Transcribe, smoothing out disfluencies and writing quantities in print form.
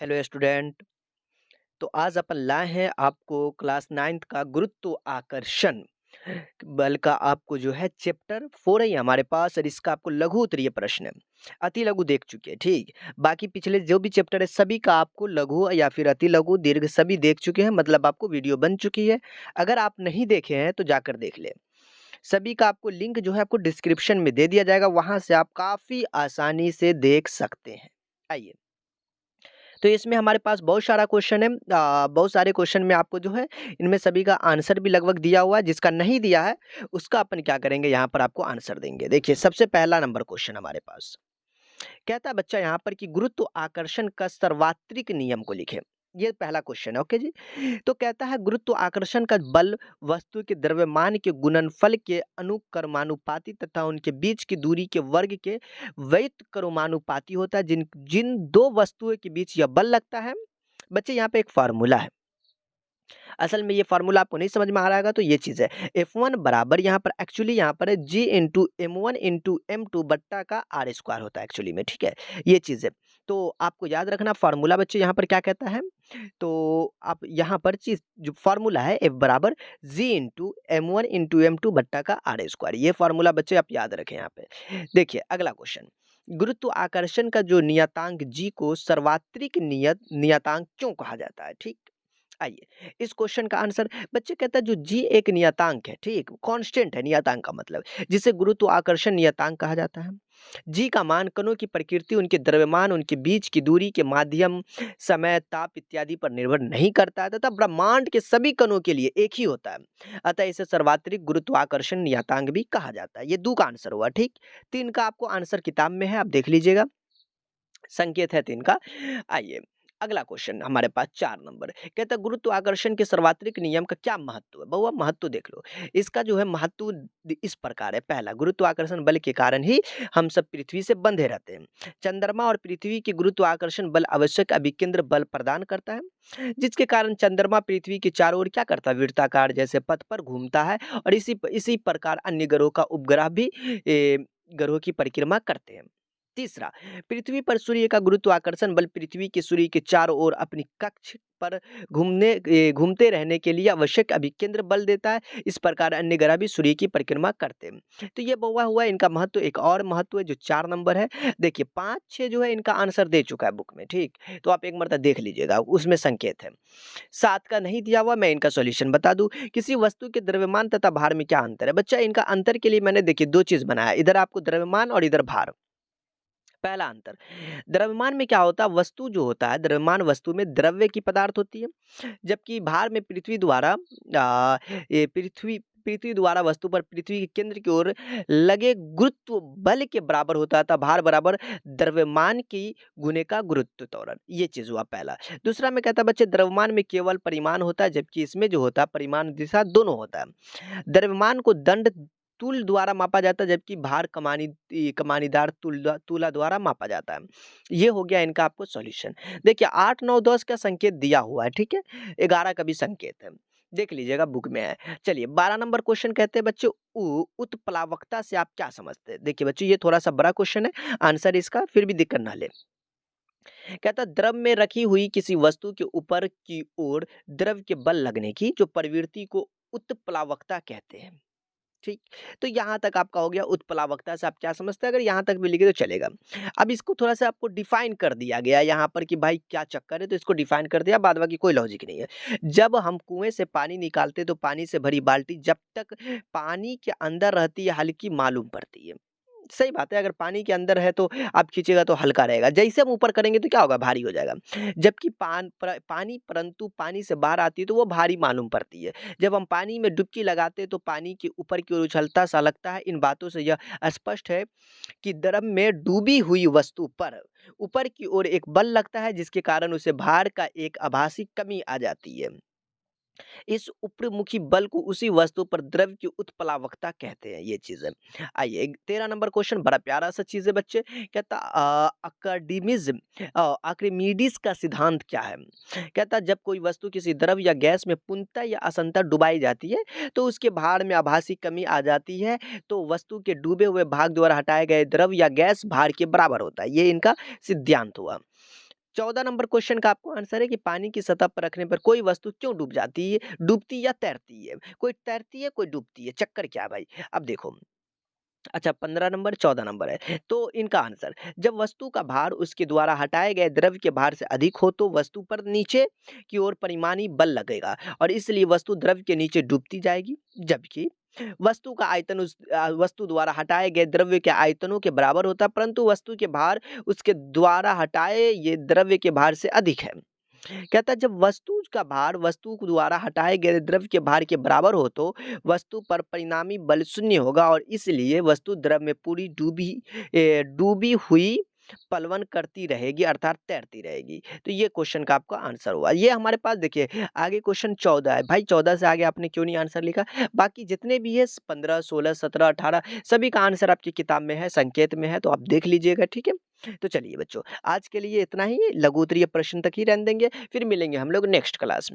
Hello student. तो आज अपन लाए हैं आपको क्लास 9th का गुरुत्व आकर्षण बल का आपको जो है चैप्टर 4 है ये हमारे पास, और इसका आपको लघु उत्तरीय प्रश्न है। अति लघु देख चुके हैं, ठीक। बाकी पिछले जो भी चैप्टर है सभी का आपको लघु या फिर अति लघु दीर्घ सभी देख चुके हैं, मतलब आपको वीडियो बन चुकी है। अगर आप नहीं देखे हैं तो जाकर देख ले। सभी का आपको लिंक जो है आपको डिस्क्रिप्शन में दे दिया जाएगा, वहां से आप काफी आसानी से देख सकते हैं। आइए, तो इसमें हमारे पास बहुत सारा क्वेश्चन है। बहुत सारे क्वेश्चन में आपको जो है इनमें सभी का आंसर भी लगभग दिया हुआ है। जिसका नहीं दिया है उसका अपन क्या करेंगे, यहाँ पर आपको आंसर देंगे। देखिए, सबसे पहला नंबर क्वेश्चन हमारे पास कहता है बच्चा यहाँ पर कि गुरुत्व आकर्षण का सर्वात्रिक नियम को लिखे। ये पहला क्वेश्चन है, ओके जी। तो कहता है गुरुत्व आकर्षण का बल वस्तु के द्रव्यमान के गुणनफल के अनुक्रमानुपाती तथा उनके बीच की दूरी के वर्ग के व्युत्क्रमानुपाती होता है। जिन जिन दो वस्तुओं के बीच यह बल लगता है, बच्चे यहाँ पे एक फार्मूला है। असल में ये फार्मूला आपको नहीं समझ में आ रहा होगा, तो ये चीज़ है F1 बराबर यहाँ पर एक्चुअली यहाँ पर है G into M1 into M2 बट्टा का आर स्क्वायर होता है एक्चुअली में, ठीक है। ये चीज़ है, तो आपको याद रखना फार्मूला बच्चे यहाँ पर क्या कहता है। तो आप यहाँ पर चीज जो फार्मूला है F बराबर G into M1 into M2 बट्टा का आर स्क्वायर, ये फार्मूला बच्चे आप याद रखें यहाँ पे। देखिए अगला क्वेश्चन, गुरुत्व आकर्षण का जो नियतांक G को सर्वात्रिक नियतांक क्यों कहा जाता है, ठीक। आइए, इस क्वेश्चन का आंसर बच्चे कहता है जो जी एक नियतांक है, ठीक, कांस्टेंट है नियतांक का मतलब, जिसे गुरुत्व आकर्षण नियतांक कहा जाता है। जी का मान कणों की प्रकृति, उनके द्रव्यमान, उनके बीच की दूरी के माध्यम, समय, ताप इत्यादि पर निर्भर नहीं करता है तथा ब्रह्मांड के सभी कणों के लिए एक ही होता है। अतः इसे सर्वात्रिक गुरुत्वाकर्षण नियतांक भी कहा जाता है। ये दो का आंसर हुआ, ठीक। तीन का आपको आंसर किताब में है, आप देख लीजिएगा, संकेत है तीन का। आइए, अगला क्वेश्चन हमारे पास 4 नंबर कहता है गुरुत्वाकर्षण के सर्वात्रिक नियम का क्या महत्व है। बहुआ महत्व देख लो, इसका जो है महत्व इस प्रकार है। पहला, गुरुत्वाकर्षण बल के कारण ही हम सब पृथ्वी से बंधे रहते हैं। चंद्रमा और पृथ्वी के गुरुत्वाकर्षण बल आवश्यक अभिकेंद्र बल प्रदान करता है, जिसके कारण चंद्रमा पृथ्वी के चारों ओर क्या करता है, वृत्ताकार जैसे पथ पर घूमता है, और इसी प्रकार अन्य ग्रहों का उपग्रह भी ग्रहों की परिक्रमा करते हैं। तीसरा, पृथ्वी पर सूर्य का गुरुत्वाकर्षण बल पृथ्वी के सूर्य के चारों ओर अपनी कक्ष पर घूमते रहने के लिए आवश्यक अभिकेंद्र बल देता है। इस प्रकार अन्य ग्रह भी सूर्य की परिक्रमा करते हैं। तो ये बहुआ हुआ इनका महत्व। एक और महत्व है जो 4 नंबर है। देखिए 5-6 जो है इनका आंसर दे चुका है बुक में, ठीक। तो आप एक मर्तबा देख लीजिएगा, उसमें संकेत है। 7 का नहीं दिया हुआ, मैं इनका सॉल्यूशन बता दूं। किसी वस्तु के द्रव्यमान तथा भार में क्या अंतर है। बच्चा इनका अंतर के लिए मैंने देखिए 2 चीज बनाया, इधर आपको द्रव्यमान और इधर भार। पहला अंतर, द्रव्यमान में क्या होता है, वस्तु जो होता है द्रव्यमान वस्तु में द्रव्य की पदार्थ होती है, जबकि भार में पृथ्वी द्वारा वस्तु पर पृथ्वी के केंद्र की ओर लगे गुरुत्व बल के बराबर होता है। भार बराबर द्रव्यमान की गुने का गुरुत्व त्वरण, ये चीज हुआ पहला। दूसरा में कहता है बच्चे द्रव्यमान में केवल परिमाण होता है, जबकि इसमें जो होता है परिमाण दिशा दोनों होता है। द्रव्यमान को दंड तूल द्वारा मापा जाता है, जबकि भार कमानीदार तूला द्वारा मापा जाता है। ये हो गया इनका आपको सॉल्यूशन। देखिए 8 9 10 का संकेत दिया हुआ है, ठीक है। 11 का भी संकेत है, देख लीजिएगा बुक में है। चलिए 12 नंबर क्वेश्चन कहते हैं बच्चे उत्प्लावकता से आप क्या समझते हैं। देखिए बच्चे ये थोड़ा सा बड़ा क्वेश्चन है, आंसर इसका फिर भी दिक्कत ना ले। कहता द्रव में रखी हुई किसी वस्तु के ऊपर की ओर द्रव के बल लगने की जो प्रवृत्ति को उत्प्लावकता कहते हैं, ठीक। तो यहाँ तक आपका हो गया उत्प्लावकता से आप क्या समझते हैं। अगर यहाँ तक भी लिखे तो चलेगा। अब इसको थोड़ा सा आपको डिफाइन कर दिया गया यहाँ पर कि भाई क्या चक्कर है, तो इसको डिफाइन कर दिया, बाद बाकी कोई लॉजिक नहीं है। जब हम कुएं से पानी निकालते तो पानी से भरी बाल्टी जब तक पानी के अंदर रहती है हल्की मालूम पड़ती है। सही बात है, अगर पानी के अंदर है तो आप खींचेगा तो हल्का रहेगा, जैसे हम ऊपर करेंगे तो क्या होगा, भारी हो जाएगा। जबकि पानी परंतु पानी से बाहर आती है तो वो भारी मालूम पड़ती है। जब हम पानी में डुबकी लगाते हैं तो पानी के ऊपर की ओर उछलता सा लगता है। इन बातों से यह स्पष्ट है कि द्रव में डूबी हुई वस्तु पर ऊपर की ओर एक बल लगता है, जिसके कारण उसे भार का एक आभासी कमी आ जाती है। इस ऊपरमुखी बल को उसी वस्तु पर द्रव की उत्प्लावकता कहते हैं, ये चीज है। आइए 13 नंबर क्वेश्चन बड़ा प्यारा सा चीज है बच्चे। कहता आर्किमिडीज का सिद्धांत क्या है। कहता जब कोई वस्तु किसी द्रव या गैस में पूर्णतः या असंतः डुबाई जाती है तो उसके भार में आभासी कमी आ जाती है, तो वस्तु के डूबे हुए भाग द्वारा हटाए गए द्रव या गैस भार के बराबर होता है। ये इनका सिद्धांत हुआ। 14 नंबर क्वेश्चन का आपको आंसर है कि पानी की सतह पर रखने पर कोई वस्तु क्यों डूब जाती है? डूबती या तैरती है? कोई तैरती है, कोई डूबती है, चक्कर क्या है भाई? अब देखो, अच्छा 15 नंबर, 14 नंबर है। तो इनका आंसर, जब वस्तु का भार उसके द्वारा हटाए गए द्रव्य के भार से अधिक हो तो वस्तु पर नीचे की ओर परिमाणी बल लगेगा और इसलिए वस्तु द्रव्य के नीचे डूबती जाएगी। जबकि वस्तु का आयतन वस्तु द्वारा हटाए गए द्रव्य के आयतनों के बराबर होता है, परंतु वस्तु के भार उसके द्वारा हटाए ये द्रव्य के भार से अधिक है। कहता है जब वस्तु का भार वस्तु को द्वारा हटाए गए द्रव्य के भार के बराबर हो तो वस्तु पर परिणामी बल शून्य होगा और इसलिए वस्तु द्रव में पूरी डूबी हुई पलवन करती रहेगी अर्थात तैरती रहेगी। तो ये क्वेश्चन का आपका आंसर हुआ। ये हमारे पास देखिए आगे क्वेश्चन 14 है। भाई 14 से आगे आपने क्यों नहीं आंसर लिखा? बाकी जितने भी है 15, 16, 17, 18 सभी का आंसर आपकी किताब में है, संकेत में है, तो आप देख लीजिएगा, ठीक है? तो चलिए बच्चों, आज के लिए इतना ही, लघु उत्तरीय प्रश्न तक ही रहने देंगे, फिर मिलेंगे हम लोग नेक्स्ट क्लास में।